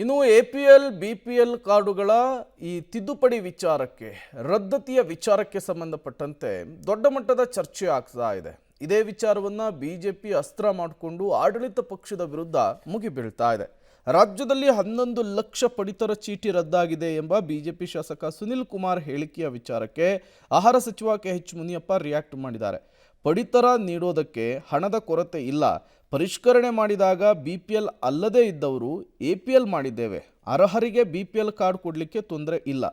ಇನ್ನು APL BPL ಕಾರ್ಡುಗಳ ಈ ತಿದ್ದುಪಡಿ ವಿಚಾರಕ್ಕೆ ರದ್ದತಿಯ ವಿಚಾರಕ್ಕೆ ಸಂಬಂಧಪಟ್ಟಂತೆ ದೊಡ್ಡ ಮಟ್ಟದ ಚರ್ಚೆ ಆಗ್ತಾ ಇದೆ. ಇದೇ ವಿಚಾರವನ್ನ ಬಿಜೆಪಿ ಅಸ್ತ್ರ ಮಾಡಿಕೊಂಡು ಆಡಳಿತ ಪಕ್ಷದ ವಿರುದ್ಧ ಮುಗಿಬೀಳ್ತಾ ಇದೆ. ರಾಜ್ಯದಲ್ಲಿ 11 ಲಕ್ಷ ಪಡಿತರ ಚೀಟಿ ರದ್ದಾಗಿದೆ ಎಂಬ ಬಿಜೆಪಿ ಶಾಸಕ ಸುನಿಲ್ ಕುಮಾರ್ ಹೇಳಿಕೆಯ ವಿಚಾರಕ್ಕೆ ಆಹಾರ ಸಚಿವ ಕೆಎಚ್ ಮುನಿಯಪ್ಪ ರಿಯಾಕ್ಟ್ ಮಾಡಿದ್ದಾರೆ. ಪಡಿತರ ನೀಡೋದಕ್ಕೆ ಹಣದ ಕೊರತೆ ಇಲ್ಲ, ಪರಿಷ್ಕರಣೆ ಮಾಡಿದಾಗ ಬಿಪಿಎಲ್ ಅಲ್ಲದೇ ಇದ್ದವರು ಎಪಿಎಲ್ ಮಾಡಿದ್ದೇವೆ, ಅರ್ಹರಿಗೆ ಬಿಪಿಎಲ್ ಕಾರ್ಡ್ ಕೊಡಲಿಕ್ಕೆ ತೊಂದರೆ ಇಲ್ಲ.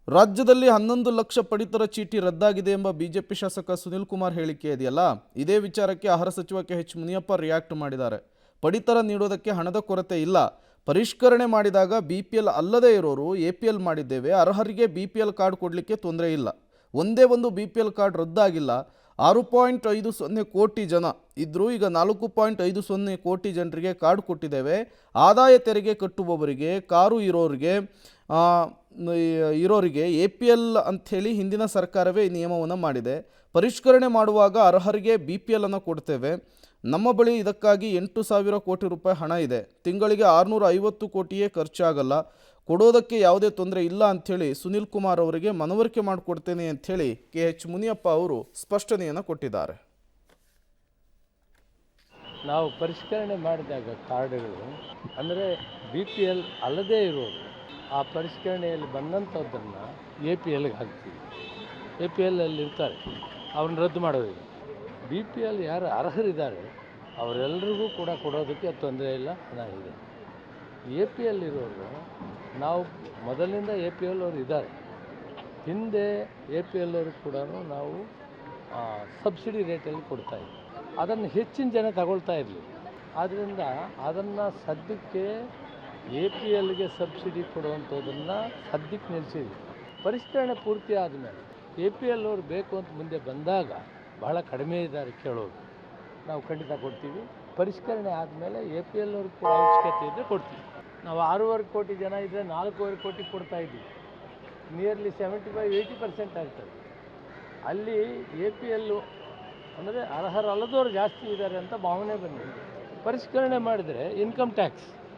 ರಾಜ್ಯದಲ್ಲಿ 11 ಲಕ್ಷ ಪಡಿತರ ಚೀಟಿ ರದ್ದಾಗಿದೆ ಎಂಬ ಬಿಜೆಪಿ ಶಾಸಕ ಸುನಿಲ್ ಕುಮಾರ್ ಹೇಳಿಕೆ ಇದೆಯಲ್ಲ, ಇದೇ ವಿಚಾರಕ್ಕೆ ಆಹಾರ ಸಚಿವ ಕೆಎಚ್ ಮುನಿಯಪ್ಪ ರಿಯಾಕ್ಟ್ ಮಾಡಿದ್ದಾರೆ. ಪಡಿತರ ನೀಡೋದಕ್ಕೆ ಹಣದ ಕೊರತೆ ಇಲ್ಲ, ಪರಿಷ್ಕರಣೆ ಮಾಡಿದಾಗ ಬಿಪಿಎಲ್ ಅಲ್ಲದೇ ಇರೋರು ಎಪಿಎಲ್ ಮಾಡಿದ್ದೇವೆ, ಅರ್ಹರಿಗೆ ಬಿಪಿಎಲ್ ಕಾರ್ಡ್ ಕೊಡಲಿಕ್ಕೆ ತೊಂದರೆ ಇಲ್ಲ. ಒಂದೇ ಒಂದು ಬಿಪಿಎಲ್ ಕಾರ್ಡ್ ರದ್ದಾಗಿಲ್ಲ. 6.50 ಕೋಟಿ ಜನ ಇದ್ದರೂ ಈಗ 4.50 ಕೋಟಿ ಜನರಿಗೆ ಕಾರ್ಡ್ ಕೊಟ್ಟಿದ್ದೇವೆ. ಆದಾಯ ತೆರಿಗೆ ಕಟ್ಟುವವರಿಗೆ, ಕಾರು ಇರೋರಿಗೆ ಎಪಿಎಲ್ ಅಂಥೇಳಿ ಹಿಂದಿನ ಸರ್ಕಾರವೇ ಈ ನಿಯಮವನ್ನು ಮಾಡಿದೆ. ಪರಿಷ್ಕರಣೆ ಮಾಡುವಾಗ ಅರ್ಹರಿಗೆ ಬಿಪಿಎಲ್ ಅನ್ನು ಕೊಡ್ತೇವೆ. ನಮ್ಮ ಬಳಿ ಇದಕ್ಕಾಗಿ 8,000 ಕೋಟಿ ರೂಪಾಯಿ ಹಣ ಇದೆ. ತಿಂಗಳಿಗೆ 650 ಕೋಟಿಯೇ ಖರ್ಚಾಗಲ್ಲ. ಕೊಡೋದಕ್ಕೆ ಯಾವುದೇ ತೊಂದರೆ ಇಲ್ಲ ಅಂಥೇಳಿ ಸುನಿಲ್ ಕುಮಾರ್ ಅವರಿಗೆ ಮನವರಿಕೆ ಮಾಡಿಕೊಡ್ತೇನೆ ಅಂಥೇಳಿ ಕೆಎಚ್ ಮುನಿಯಪ್ಪ ಅವರು ಸ್ಪಷ್ಟನೆಯನ್ನು ಕೊಟ್ಟಿದ್ದಾರೆ. ನಾವು ಪರಿಷ್ಕರಣೆ ಮಾಡಿದಾಗ ಕಾರ್ಡ್ಗಳು ಅಂದರೆ ಬಿ ಪಿ ಎಲ್ ಅಲ್ಲದೇ ಇರೋರು ಆ ಪರಿಷ್ಕರಣೆಯಲ್ಲಿ ಬಂದಂಥದ್ದನ್ನು ಎ ಪಿ ಎಲ್ಗೆ ಹಾಕ್ತೀವಿ. ಎ ಪಿ ಎಲ್ಲಲ್ಲಿ ಇರ್ತಾರೆ, ಅವ್ರನ್ನ ರದ್ದು ಮಾಡೋದಿಲ್ಲ. ಬಿ ಪಿ ಎಲ್ ಯಾರು ಅರ್ಹರಿದ್ದಾರೆ ಅವರೆಲ್ಲರಿಗೂ ಕೂಡ ಕೊಡೋದಕ್ಕೆ ತೊಂದರೆ ಇಲ್ಲ, ಹಣ ಇದೆ. ಎ ಪಿ ಎಲ್ ಇರೋರು ನಾವು ಮೊದಲಿನಿಂದ ಎ ಪಿ ಎಲ್ ಅವರು ಇದ್ದಾರೆ. ಹಿಂದೆ ಎ ಪಿ ಎಲ್ ಅವರು ಕೂಡ ನಾವು ಸಬ್ಸಿಡಿ ರೇಟಲ್ಲಿ ಕೊಡ್ತಾಯಿದ್ವಿ. ಅದನ್ನು ಹೆಚ್ಚಿನ ಜನ ತಗೊಳ್ತಾ ಇರಲಿ. ಆದ್ದರಿಂದ ಅದನ್ನು ಸದ್ಯಕ್ಕೆ ಎ ಪಿ ಎಲ್ಗೆ ಸಬ್ಸಿಡಿ ಕೊಡುವಂಥದ್ದನ್ನು ಸದ್ಯಕ್ಕೆ ನಿಲ್ಲಿಸಿದ್ವಿ. ಪರಿಷ್ಕರಣೆ ಪೂರ್ತಿ ಆದಮೇಲೆ ಎ ಪಿ ಎಲ್ ಅವರು ಬೇಕು ಅಂತ ಮುಂದೆ ಬಂದಾಗ ಬಹಳ ಕಡಿಮೆ ಇದ್ದಾರೆ ಕೇಳೋರು, ನಾವು ಖಂಡಿತ ಕೊಡ್ತೀವಿ. ಪರಿಷ್ಕರಣೆ ಆದಮೇಲೆ ಎ ಪಿ ಎಲ್ ಅವ್ರಿಗೆ ಕೂಡ ಅವಶ್ಯಕತೆ ಇದ್ದರೆ ಕೊಡ್ತೀವಿ. ನಾವು 6.25 ಕೋಟಿ ಜನ ಇದ್ದರೆ 4.25 ಕೋಟಿ ಕೊಡ್ತಾಯಿದ್ವಿ. ನಿಯರ್ಲಿ 75-80% ಆಗ್ತದೆ. ಅಲ್ಲಿ ಎ ಪಿ ಎಲ್ಲು ಅಂದರೆ ಅರ್ಹರಲ್ಲದವ್ರು ಜಾಸ್ತಿ ಇದ್ದಾರೆ ಅಂತ ಭಾವನೆ ಬಂದಿದೆ. ಪರಿಷ್ಕರಣೆ ಮಾಡಿದರೆ ಇನ್ಕಮ್ ಟ್ಯಾಕ್ಸ್